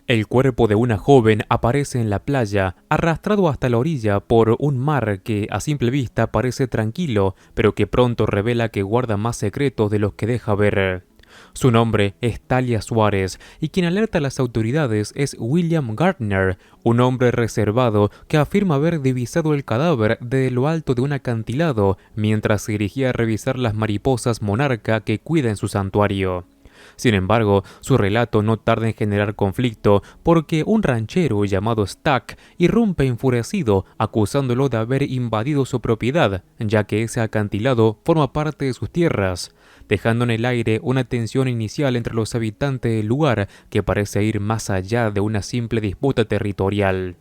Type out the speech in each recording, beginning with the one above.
El cuerpo de una joven aparece en la playa, arrastrado hasta la orilla por un mar que a simple vista parece tranquilo, pero que pronto revela que guarda más secretos de los que deja ver. Su nombre es Talia Suárez y quien alerta a las autoridades es William Gardner, un hombre reservado que afirma haber divisado el cadáver de lo alto de un acantilado mientras se dirigía a revisar las mariposas monarca que cuida en su santuario. Sin embargo, su relato no tarda en generar conflicto porque un ranchero llamado Stack irrumpe enfurecido acusándolo de haber invadido su propiedad, ya que ese acantilado forma parte de sus tierras, dejando en el aire una tensión inicial entre los habitantes del lugar que parece ir más allá de una simple disputa territorial.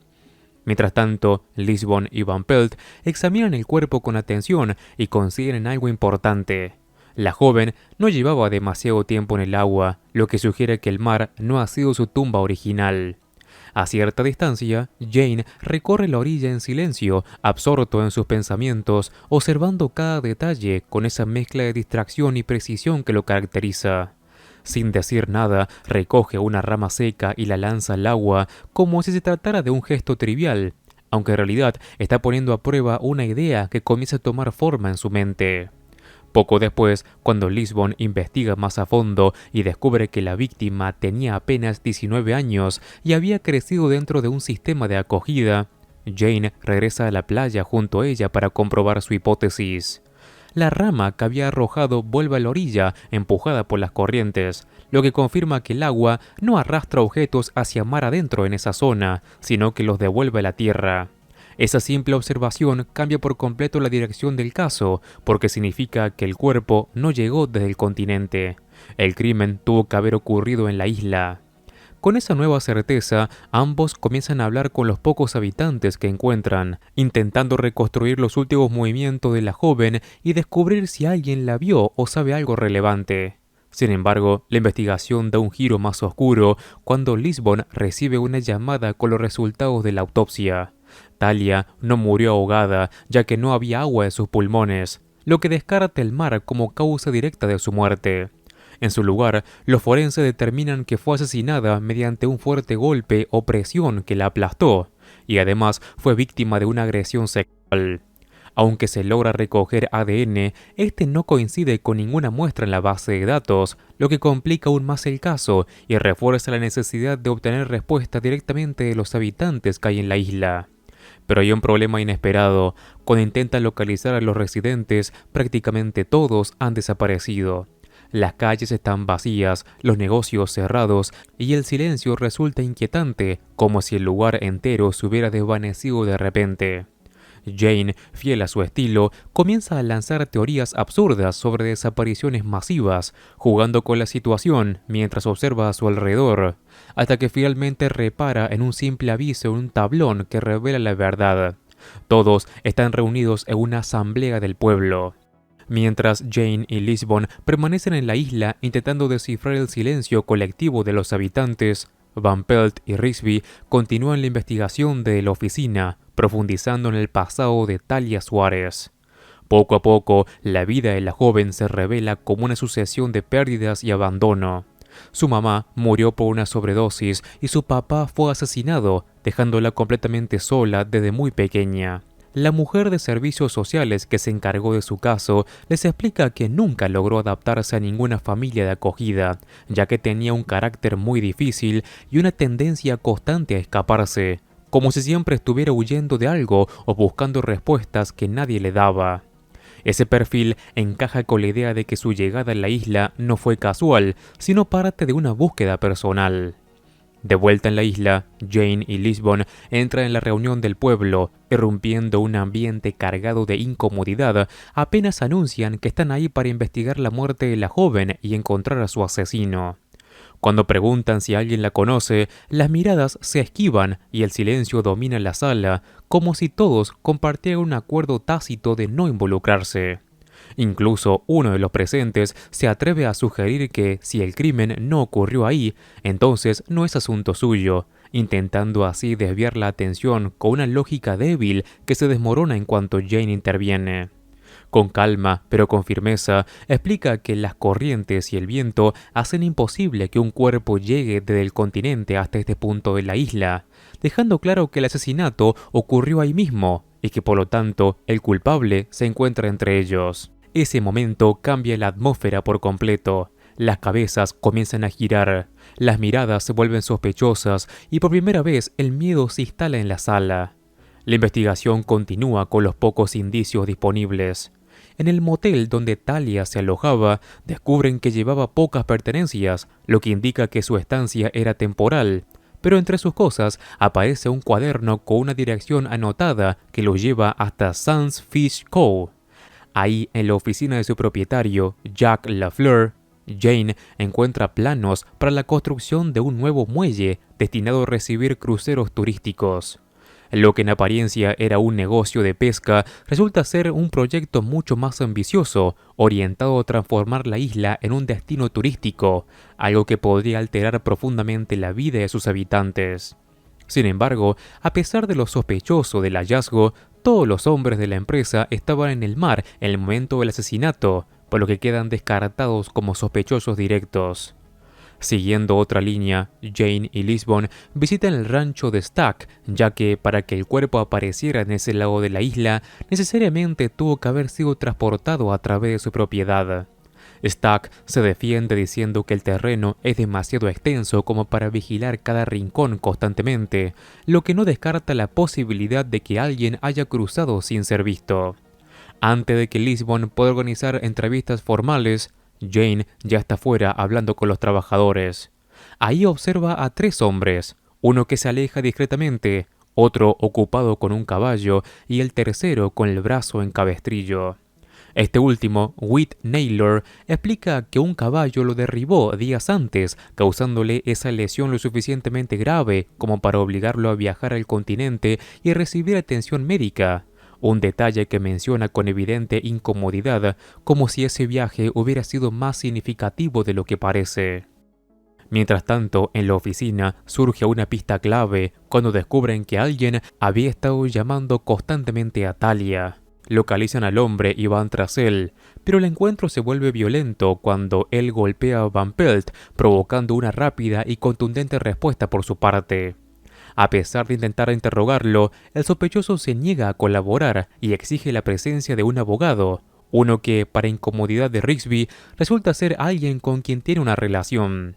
Mientras tanto, Lisbon y Van Pelt examinan el cuerpo con atención y consiguen algo importante. La joven no llevaba demasiado tiempo en el agua, lo que sugiere que el mar no ha sido su tumba original. A cierta distancia, Jane recorre la orilla en silencio, absorto en sus pensamientos, observando cada detalle con esa mezcla de distracción y precisión que lo caracteriza. Sin decir nada, recoge una rama seca y la lanza al agua como si se tratara de un gesto trivial, aunque en realidad está poniendo a prueba una idea que comienza a tomar forma en su mente. Poco después, cuando Lisbon investiga más a fondo y descubre que la víctima tenía apenas 19 años y había crecido dentro de un sistema de acogida, Jane regresa a la playa junto a ella para comprobar su hipótesis. La rama que había arrojado vuelve a la orilla, empujada por las corrientes, lo que confirma que el agua no arrastra objetos hacia mar adentro en esa zona, sino que los devuelve a la tierra. Esa simple observación cambia por completo la dirección del caso, porque significa que el cuerpo no llegó desde el continente. El crimen tuvo que haber ocurrido en la isla. Con esa nueva certeza, ambos comienzan a hablar con los pocos habitantes que encuentran, intentando reconstruir los últimos movimientos de la joven y descubrir si alguien la vio o sabe algo relevante. Sin embargo, la investigación da un giro más oscuro cuando Lisbon recibe una llamada con los resultados de la autopsia. Talia no murió ahogada, ya que no había agua en sus pulmones, lo que descarta el mar como causa directa de su muerte. En su lugar, los forenses determinan que fue asesinada mediante un fuerte golpe o presión que la aplastó, y además fue víctima de una agresión sexual. Aunque se logra recoger ADN, este no coincide con ninguna muestra en la base de datos, lo que complica aún más el caso y refuerza la necesidad de obtener respuestas directamente de los habitantes que hay en la isla. Pero hay un problema inesperado. Cuando intentan localizar a los residentes, prácticamente todos han desaparecido. Las calles están vacías, los negocios cerrados y el silencio resulta inquietante, como si el lugar entero se hubiera desvanecido de repente. Jane, fiel a su estilo, comienza a lanzar teorías absurdas sobre desapariciones masivas, jugando con la situación mientras observa a su alrededor, hasta que finalmente repara en un simple aviso en un tablón que revela la verdad. Todos están reunidos en una asamblea del pueblo. Mientras Jane y Lisbon permanecen en la isla intentando descifrar el silencio colectivo de los habitantes, Van Pelt y Risby continúan la investigación de la oficina, profundizando en el pasado de Talia Suárez. Poco a poco, la vida de la joven se revela como una sucesión de pérdidas y abandono. Su mamá murió por una sobredosis y su papá fue asesinado, dejándola completamente sola desde muy pequeña. La mujer de servicios sociales que se encargó de su caso les explica que nunca logró adaptarse a ninguna familia de acogida, ya que tenía un carácter muy difícil y una tendencia constante a escaparse, como si siempre estuviera huyendo de algo o buscando respuestas que nadie le daba. Ese perfil encaja con la idea de que su llegada a la isla no fue casual, sino parte de una búsqueda personal. De vuelta en la isla, Jane y Lisbon entran en la reunión del pueblo, irrumpiendo un ambiente cargado de incomodidad. Apenas anuncian que están ahí para investigar la muerte de la joven y encontrar a su asesino. Cuando preguntan si alguien la conoce, las miradas se esquivan y el silencio domina la sala, como si todos compartieran un acuerdo tácito de no involucrarse. Incluso uno de los presentes se atreve a sugerir que si el crimen no ocurrió ahí, entonces no es asunto suyo, intentando así desviar la atención con una lógica débil que se desmorona en cuanto Jane interviene. Con calma, pero con firmeza, explica que las corrientes y el viento hacen imposible que un cuerpo llegue desde el continente hasta este punto de la isla, dejando claro que el asesinato ocurrió ahí mismo y que por lo tanto el culpable se encuentra entre ellos. Ese momento cambia la atmósfera por completo. Las cabezas comienzan a girar, las miradas se vuelven sospechosas y por primera vez el miedo se instala en la sala. La investigación continúa con los pocos indicios disponibles. En el motel donde Talia se alojaba, descubren que llevaba pocas pertenencias, lo que indica que su estancia era temporal. Pero entre sus cosas aparece un cuaderno con una dirección anotada que lo lleva hasta Sans Fish Cove. Ahí, en la oficina de su propietario, Jack Lafleur, Jane encuentra planos para la construcción de un nuevo muelle destinado a recibir cruceros turísticos. Lo que en apariencia era un negocio de pesca resulta ser un proyecto mucho más ambicioso, orientado a transformar la isla en un destino turístico, algo que podría alterar profundamente la vida de sus habitantes. Sin embargo, a pesar de lo sospechoso del hallazgo, todos los hombres de la empresa estaban en el mar en el momento del asesinato, por lo que quedan descartados como sospechosos directos. Siguiendo otra línea, Jane y Lisbon visitan el rancho de Stack, ya que para que el cuerpo apareciera en ese lado de la isla, necesariamente tuvo que haber sido transportado a través de su propiedad. Stack se defiende diciendo que el terreno es demasiado extenso como para vigilar cada rincón constantemente, lo que no descarta la posibilidad de que alguien haya cruzado sin ser visto. Antes de que Lisbon pueda organizar entrevistas formales, Jane ya está fuera hablando con los trabajadores. Ahí observa a 3 hombres, uno que se aleja discretamente, otro ocupado con un caballo y el tercero con el brazo en cabestrillo. Este último, Whit Naylor, explica que un caballo lo derribó días antes, causándole esa lesión lo suficientemente grave como para obligarlo a viajar al continente y recibir atención médica. Un detalle que menciona con evidente incomodidad, como si ese viaje hubiera sido más significativo de lo que parece. Mientras tanto, en la oficina surge una pista clave cuando descubren que alguien había estado llamando constantemente a Talia. Localizan al hombre y van tras él, pero el encuentro se vuelve violento cuando él golpea a Van Pelt, provocando una rápida y contundente respuesta por su parte. A pesar de intentar interrogarlo, el sospechoso se niega a colaborar y exige la presencia de un abogado, uno que, para incomodidad de Rigsby, resulta ser alguien con quien tiene una relación.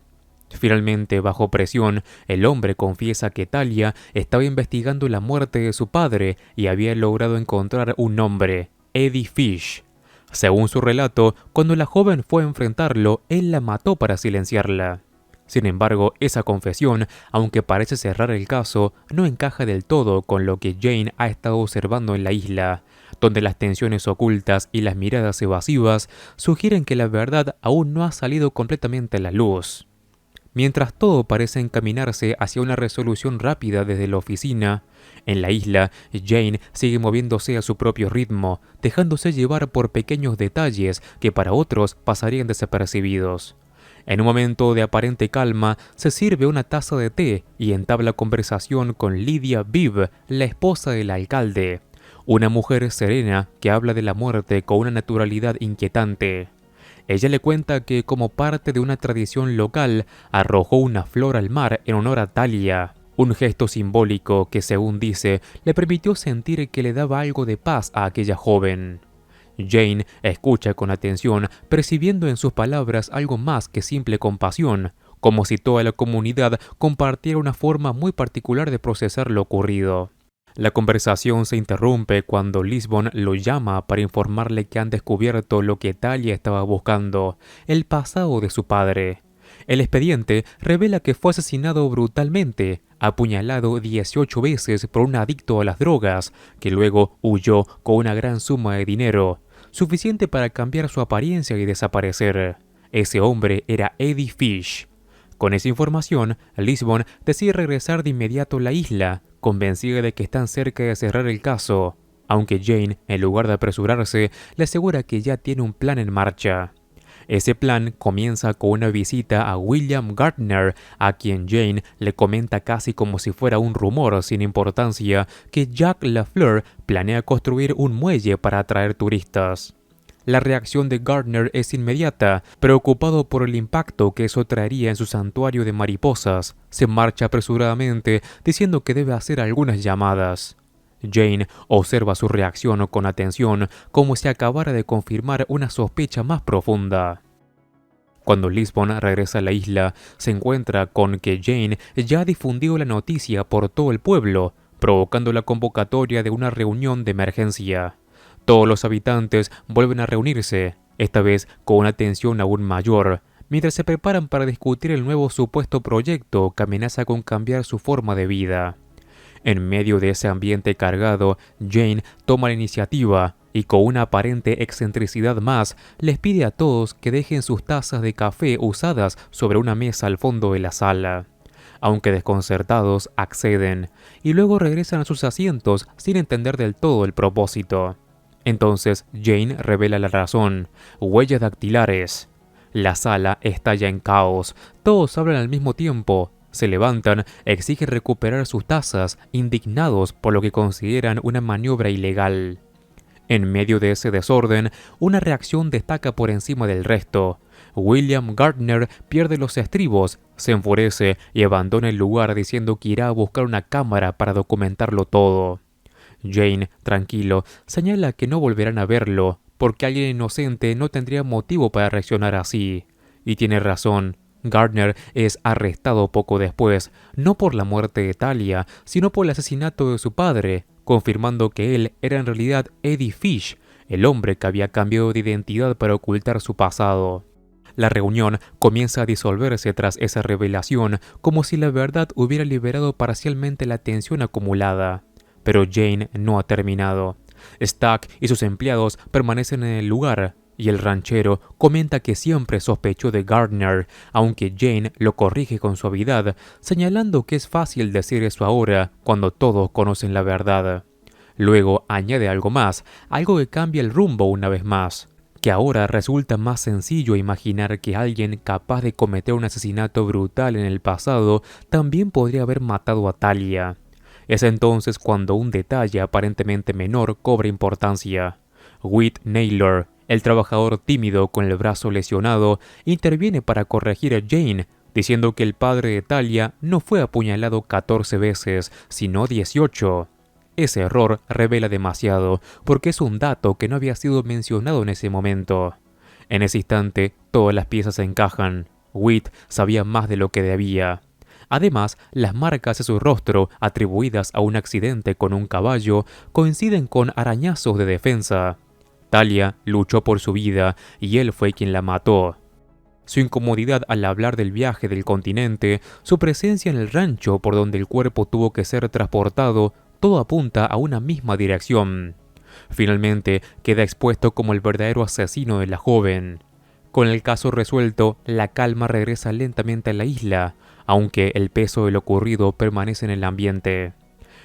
Finalmente, bajo presión, el hombre confiesa que Talia estaba investigando la muerte de su padre y había logrado encontrar un nombre, Eddie Fish. Según su relato, cuando la joven fue a enfrentarlo, él la mató para silenciarla. Sin embargo, esa confesión, aunque parece cerrar el caso, no encaja del todo con lo que Jane ha estado observando en la isla, donde las tensiones ocultas y las miradas evasivas sugieren que la verdad aún no ha salido completamente a la luz. Mientras todo parece encaminarse hacia una resolución rápida desde la oficina, en la isla, Jane sigue moviéndose a su propio ritmo, dejándose llevar por pequeños detalles que para otros pasarían desapercibidos. En un momento de aparente calma, se sirve una taza de té y entabla conversación con Lydia Bibb, la esposa del alcalde, una mujer serena que habla de la muerte con una naturalidad inquietante. Ella le cuenta que, como parte de una tradición local, arrojó una flor al mar en honor a Talia, un gesto simbólico que, según dice, le permitió sentir que le daba algo de paz a aquella joven. Jane escucha con atención, percibiendo en sus palabras algo más que simple compasión, como si toda la comunidad compartiera una forma muy particular de procesar lo ocurrido. La conversación se interrumpe cuando Lisbon lo llama para informarle que han descubierto lo que Talia estaba buscando, el pasado de su padre. El expediente revela que fue asesinado brutalmente, apuñalado 18 veces por un adicto a las drogas, que luego huyó con una gran suma de dinero, suficiente para cambiar su apariencia y desaparecer. Ese hombre era Eddie Fish. Con esa información, Lisbon decide regresar de inmediato a la isla, convencida de que están cerca de cerrar el caso, aunque Jane, en lugar de apresurarse, le asegura que ya tiene un plan en marcha. Ese plan comienza con una visita a William Gardner, a quien Jane le comenta casi como si fuera un rumor sin importancia que Jack Lafleur planea construir un muelle para atraer turistas. La reacción de Gardner es inmediata. Preocupado por el impacto que eso traería en su santuario de mariposas, se marcha apresuradamente diciendo que debe hacer algunas llamadas. Jane observa su reacción con atención, como si acabara de confirmar una sospecha más profunda. Cuando Lisbon regresa a la isla, se encuentra con que Jane ya ha difundido la noticia por todo el pueblo, provocando la convocatoria de una reunión de emergencia. Todos los habitantes vuelven a reunirse, esta vez con una tensión aún mayor, mientras se preparan para discutir el nuevo supuesto proyecto que amenaza con cambiar su forma de vida. En medio de ese ambiente cargado, Jane toma la iniciativa y con una aparente excentricidad más, les pide a todos que dejen sus tazas de café usadas sobre una mesa al fondo de la sala. Aunque desconcertados, acceden, y luego regresan a sus asientos sin entender del todo el propósito. Entonces Jane revela la razón: huellas dactilares. La sala estalla en caos, todos hablan al mismo tiempo. Se levantan, exigen recuperar sus tazas, indignados por lo que consideran una maniobra ilegal. En medio de ese desorden, una reacción destaca por encima del resto. William Gardner pierde los estribos, se enfurece y abandona el lugar diciendo que irá a buscar una cámara para documentarlo todo. Jane, tranquilo, señala que no volverán a verlo, porque alguien inocente no tendría motivo para reaccionar así. Y tiene razón. Gardner es arrestado poco después, no por la muerte de Talia, sino por el asesinato de su padre, confirmando que él era en realidad Eddie Fish, el hombre que había cambiado de identidad para ocultar su pasado. La reunión comienza a disolverse tras esa revelación, como si la verdad hubiera liberado parcialmente la tensión acumulada. Pero Jane no ha terminado. Stack y sus empleados permanecen en el lugar, y el ranchero comenta que siempre sospechó de Gardner, aunque Jane lo corrige con suavidad, señalando que es fácil decir eso ahora, cuando todos conocen la verdad. Luego añade algo más, algo que cambia el rumbo una vez más, que ahora resulta más sencillo imaginar que alguien capaz de cometer un asesinato brutal en el pasado también podría haber matado a Talia. Es entonces cuando un detalle aparentemente menor cobra importancia. Whit Naylor, el trabajador tímido con el brazo lesionado, interviene para corregir a Jane, diciendo que el padre de Talia no fue apuñalado 14 veces, sino 18. Ese error revela demasiado, porque es un dato que no había sido mencionado en ese momento. En ese instante, todas las piezas se encajan. Whit sabía más de lo que debía. Además, las marcas de su rostro, atribuidas a un accidente con un caballo, coinciden con arañazos de defensa. Talia luchó por su vida y él fue quien la mató. Su incomodidad al hablar del viaje del continente, su presencia en el rancho por donde el cuerpo tuvo que ser transportado, todo apunta a una misma dirección. Finalmente, queda expuesto como el verdadero asesino de la joven. Con el caso resuelto, la calma regresa lentamente a la isla, aunque el peso de lo ocurrido permanece en el ambiente.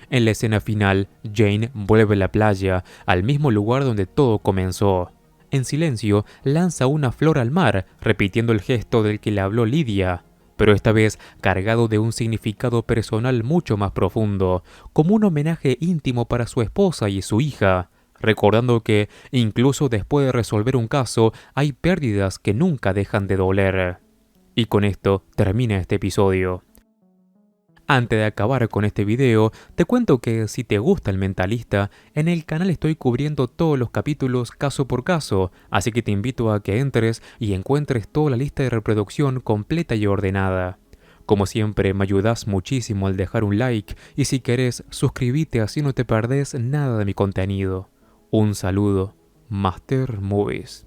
En la escena final, Jane vuelve a la playa, al mismo lugar donde todo comenzó. En silencio, lanza una flor al mar, repitiendo el gesto del que le habló Lydia, pero esta vez cargado de un significado personal mucho más profundo, como un homenaje íntimo para su esposa y su hija, recordando que, incluso después de resolver un caso, hay pérdidas que nunca dejan de doler. Y con esto termina este episodio. Antes de acabar con este video, te cuento que si te gusta El Mentalista, en el canal estoy cubriendo todos los capítulos caso por caso, así que te invito a que entres y encuentres toda la lista de reproducción completa y ordenada. Como siempre, me ayudas muchísimo al dejar un like y si querés, suscríbete así no te perdés nada de mi contenido. Un saludo, Master Movies.